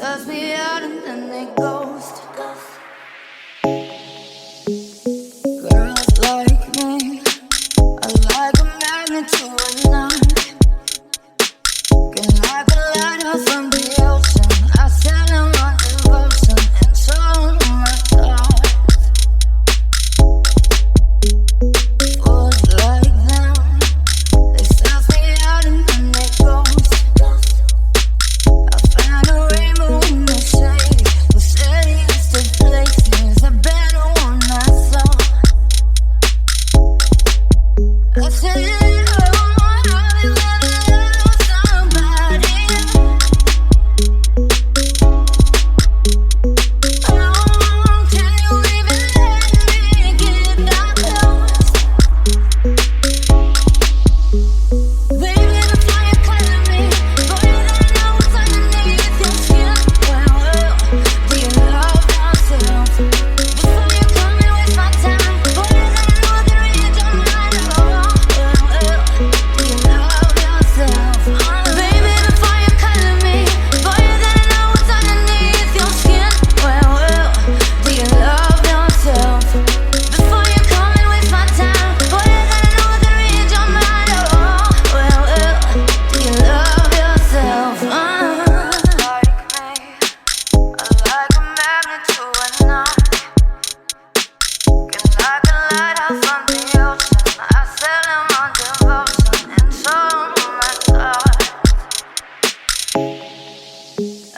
suss me out and then they ghost. Girls like me are like a magnet to a knot. Can like a lighter from the ocean. I sell them on devotion and so my thoughts. Fools like them, they suss me out and then they ghost. I found a rainbow in the shade. Who said he used to places a better one I saw. I said,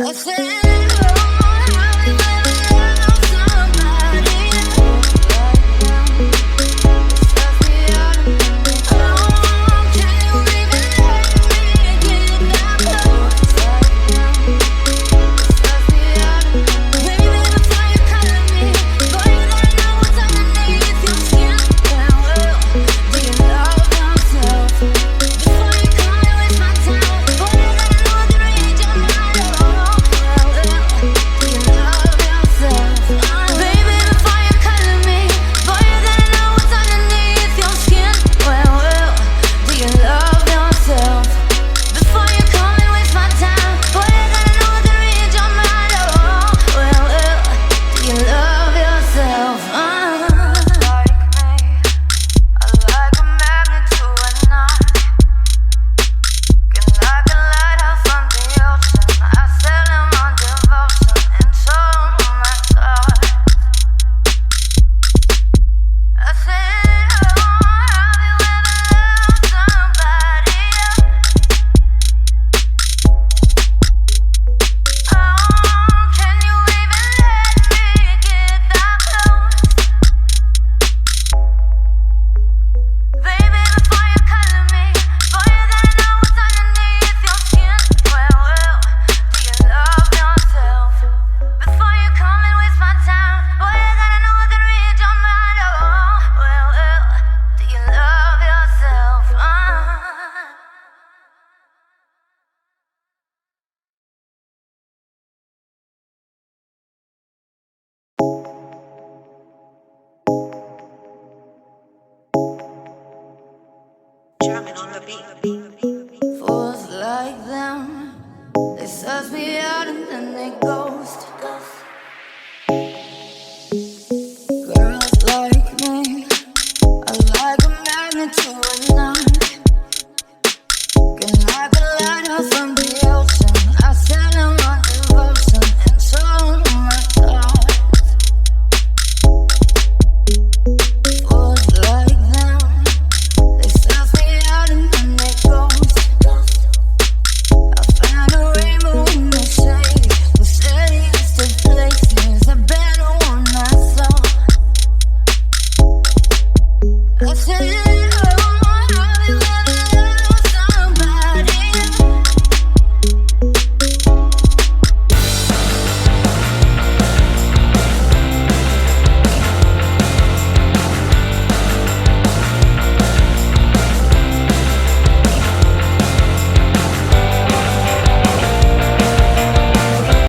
I said fools like them, they suss me out and then they go.